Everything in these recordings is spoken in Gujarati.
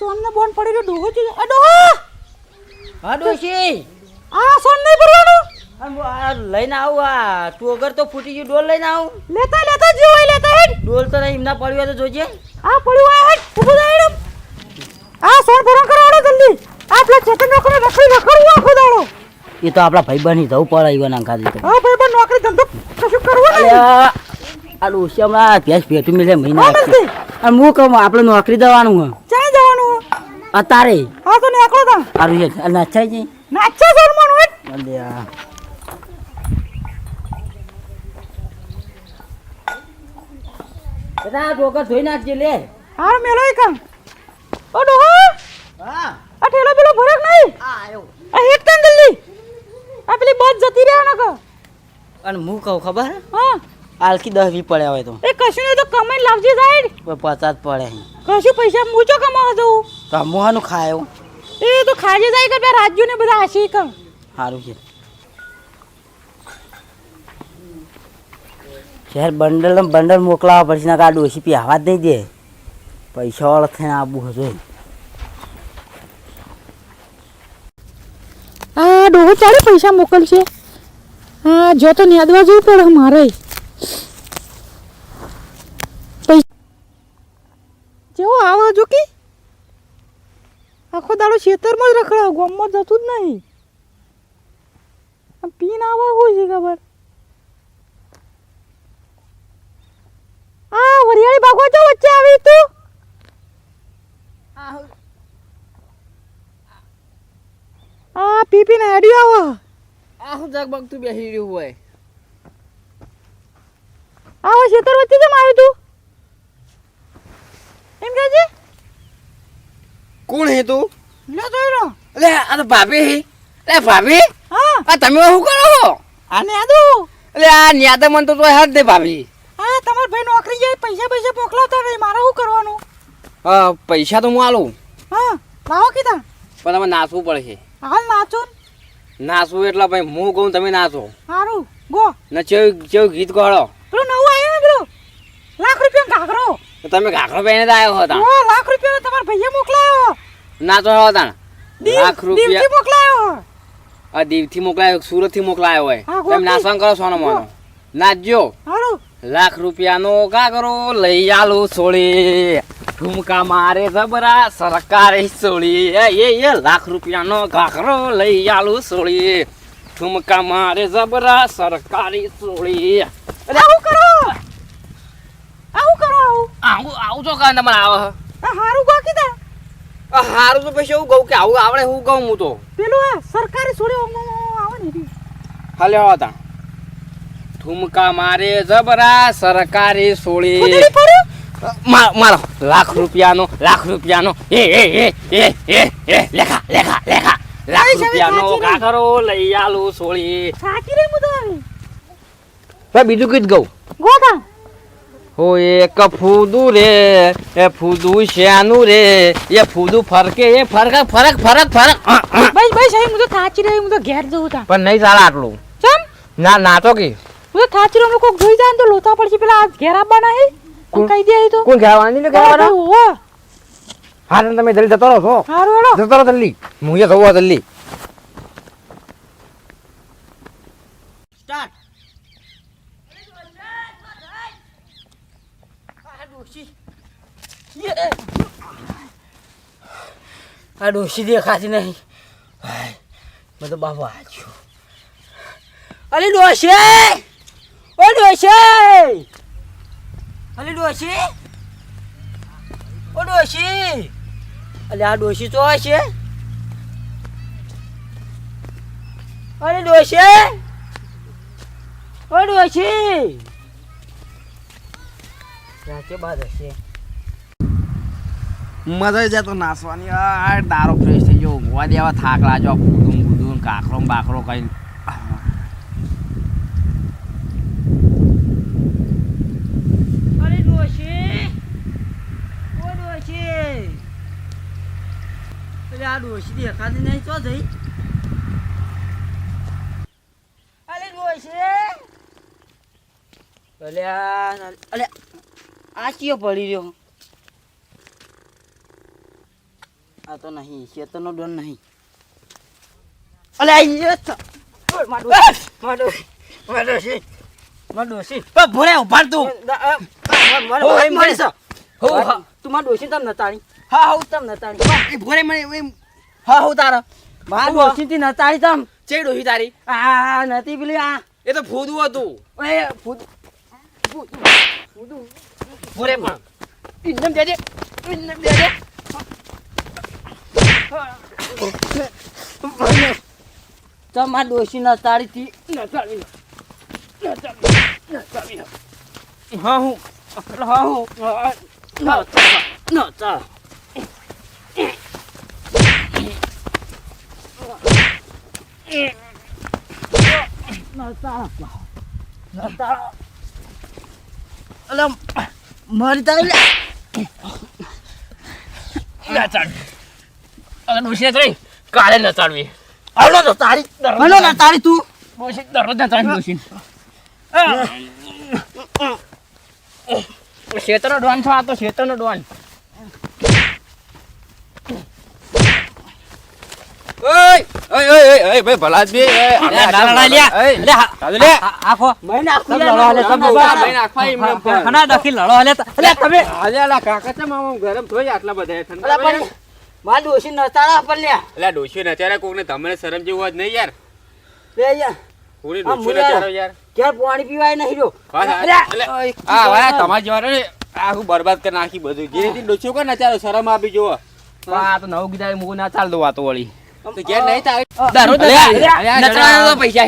સોનને બોન પડી રહ્યો ડોહો છે આ ડોહો હા ડોશી આ સોન નહીં ભરવાનું લઈને આવું આ તું અગર તો ફૂટી ગયું ડોલ લઈને આવું લેતા જીવ હોય લેતા હેડ ડોલ તો નહીં એમના પડ્યું હોય તો જોજે આ પડ્યું હોય હેડ ઊભો થા હેડ આ સોન ભરણ કરવાડો જલ્દી આપલા ચેતન નોકરી રખડવું આખો દાડો એ તો આપણા ભાઈબંધ જવું પડે ઈવન અંકા દીધો હા ભાઈબંધ નોકરી ધંધો કશું કરવું નહીં આ ડોશી હમણાં ભેંસ ભેટું મિલે મહિના અને હું કહું આપણે નોકરી દેવાનું હોય ચાઈ જવાનું અત્યારે હા તો ને એકલો તા સારું છે અને અચ્છા છે નાચા સલમાન હોય અલ્યા બેટા ડોકર ધોઈ નાખજે લે હા મેલો કામ ઓ ડોહો હા આ ઠેલો પેલો ભરક નહીં આ આવ્યો આ હેડ તન જલ્દી આ પેલી બસ જતી રહે ને કો અને હું કહું ખબર હા આલકી 10-20 પડ્યા હોય તો એ કશું નહીં તો કમાઈ લાવજે સાઈડ 50 પડે કશું પૈસા મૂચો કમાવા જવું તો મોહાનું ખાયો એ તો ખાજે જાય કે બે રાજ્યો ને બધા આશી કમ સારું છે શહેર બંડલ મોકલાવા પડશે ના કાઢું ઓછી પી આવા જ નહીં દે પૈસા વાળો થઈને આવવું હશે આ ડોહો ચાલે પૈસા મોકલશે હા જો તો ન્યાદવા જવું પડે મારે જેવો આવો જો કે આખો દાડો ખેતરમાં જ રખડાવ ગામમાં જતું જ નહીં પીન આવા હોય છે ખબર આ વરિયાળી ભાગવા જો વચ્ચે આવી તું આ પીપીને હેડ્યો આવો આ હું જગબગ તું બેસી રહ્યું હોય આવો ખેતર વચ્ચે કેમ આવ્યું તું એમ કહેજે કોણ હે તું લે જોઈ લો અલે આ તો ભાભી હે અલે ભાભી હા આ તમે શું કરો છો આને આદુ અલે આ ન્યાદા મન તો હાથ દે ભાભી હા તમાર ભાઈ નોકરી જાય પૈસા મોકલાવતા નહીં મારે શું કરવાનું પૈસા તો હું આલું હા લાવો કીધા પણ તમે નાચવું પડશે હાલ નાચો નાચવું એટલે ભાઈ હું કહું તમે નાચો સારું ગો ને ચેવું ગીત ગાળો પેલું નવું આવ્યું ને પેલું લાખ રૂપિયા ઘાઘરો તમે ઘાઘરો પહેરીને જ આવ્યો હતા ઓ લાખ રૂપિયા તમારા ભાઈએ મોકલાયો નાચો હતા લાખ રૂપિયા દીવથી મોકલાયો આ દીવથી મોકલાયો સુરતથી મોકલાયો હોય હા, તમે નાચવાનું કરો સોનો મોનો નાચજો સારું લાખ રૂપિયાનો ઘાઘરો લઈ આલું છોડી ઠુમકા મારે જબરા સરકારી સોળી એ લાખ રૂપિયાનો ઘાઘરો લઈ આલું સોળી ઠુમકા મારે જબરા સરકારી સોળી આવું કરો આવું છો કાં તમારે આવે આ હારું ગો કીધા હારું તો પછી એવું કહું કે આવું આવડે હું કહું હું તો પેલું આ સરકારી છોડી આવે ને હાલે હતા ઠુમકા મારે જબરા સરકારી સોળી ખુદડી પડ્યું મારો લાખ રૂપિયાનો એ લેખા લાખ રૂપિયાનો ઘાઘરો લઈ આલું સોળી સાચી રે મુદો આવી બીજું કીધું કહું ગોતા હો એક ફૂદું રે એ ફૂદું શ્યાનું રે એ ફૂદું ફરકે એ ફરક ભાઈ સાહેબ મુદો થાચી રે મુદો ઘેર જવું તા પણ નહીં ચાલે આટલું ચમ ના તો કે મુદો થાચી રે કોક જોઈ જાય ને તો લોતા પડશે પેલા આ ઘેર આવવાના હે કોણ કહી દે તો કોણ કહેવાની ને કહેવાના ઓ હા તમે જલ્દી જતો રહો છો હારું હેડો જતો રહો જલ્દી હું એ જવું જલ્દી સ્ટાર્ટ આ ડોશી દેખાતી નહીં મેં તો બાબા આજો અલી ડોશી ઓ ડોશી અલી ડોશી ઓ ડોશી અલી આ ડોશી તો છે અલી ડોશી ઓ ડોશી રાતે બાદ હશે મજા જતો નાસવાની આ દારો ફ્રેશ થઈ ગયો ઊંઘવા દેવા થાક લાજો ફૂદું કાકરો બાકરો કઈ અરે ડોશી ઓ ડોશી અરે આ ડોશી દેખાતી નહીં તો જઈ અરે ડોશી અલે આ ચિયો પડી રહ્યો આ તો નહીં ખેતરનો ડોન નહીં અલે આઈ ડોશી ભૂરે ઉભા તું તું માં ડોશી તમ નતાણી હા હું તમ નતાણી ભોરે મને હા હું તારા માં ડોશી થી નતાણી તમ ચે ડોહી તારી આ નથી પેલી આ એ તો ફૂદું હતું એ ભોરે પણ ઇન્દમ દેજે તમાર ડોશી નતાળી થી હા હું મારી તારી ડોશી નથી કાલે નચાડવી આવડો તો તારી મને નતાળી તું ડોશી દરરોજ નચાડવી ડોશી ક્ષેત્રનો ડોન છો આ તો ક્ષેત્રનો ડોન ભાઈ ભલાદભાઈ આખો મહિને આખું લડો હાલે તમે કાકા છે મામા ગરમ થોઈ આટલા બધા ઠંડા પણ માર ડોશી નતાળા પણ લ્યા એટલે ડોશી નચારે કોકને તમને શરમ જેવું હોત નહીં યાર લે યાર કોની આ ડોશી મુલા. નચારો યાર ક્યાં પાણી પીવાય નહીં જો આ ભાઈ તમાર જવાનો ને આખું બરબાદ કરી નાખી બધું જે રીતે ડોશીઓ કો નચારો શરમ આપી જોવો આ તો નવું કીધા મુ ના ચાલ દો વાતો વળી તો ઘેર નહીં થાય દરરોજ નચારો પૈસા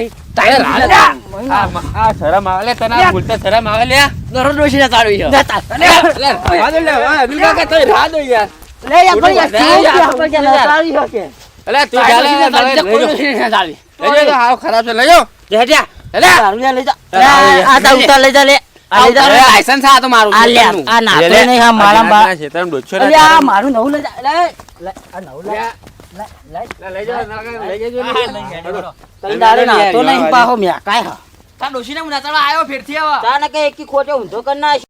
આ શરમ આવે લે તને બોલતા શરમ આવે લે દરરોજ ડોશી નચાડવી છે રાહ દો યાર લે યાર પણ યાર તું કે નતાળી હો કે અલે તું ચાલે હાવ ખરાબ છે લઈ જાઓ દારૂ લઈ જા આ તા ઉતાર લઈ જા લે આ લઈ જા લાયસન્સ આ તો મારું આ લે આ નાખો નહીં હા મારા બા શેતરમ ડોછો અલે આ મારું નવું લઈ જા લે આ નવું લઈ લઈ જાઓ તઈ દારૂ ના તો નહીં પાહો મ્યા કાય હા તા ડોશીને હું નચાડવા આવ્યો ફેરથી હવે તાને કે એકી ખોટે ઊંધો કર નાખ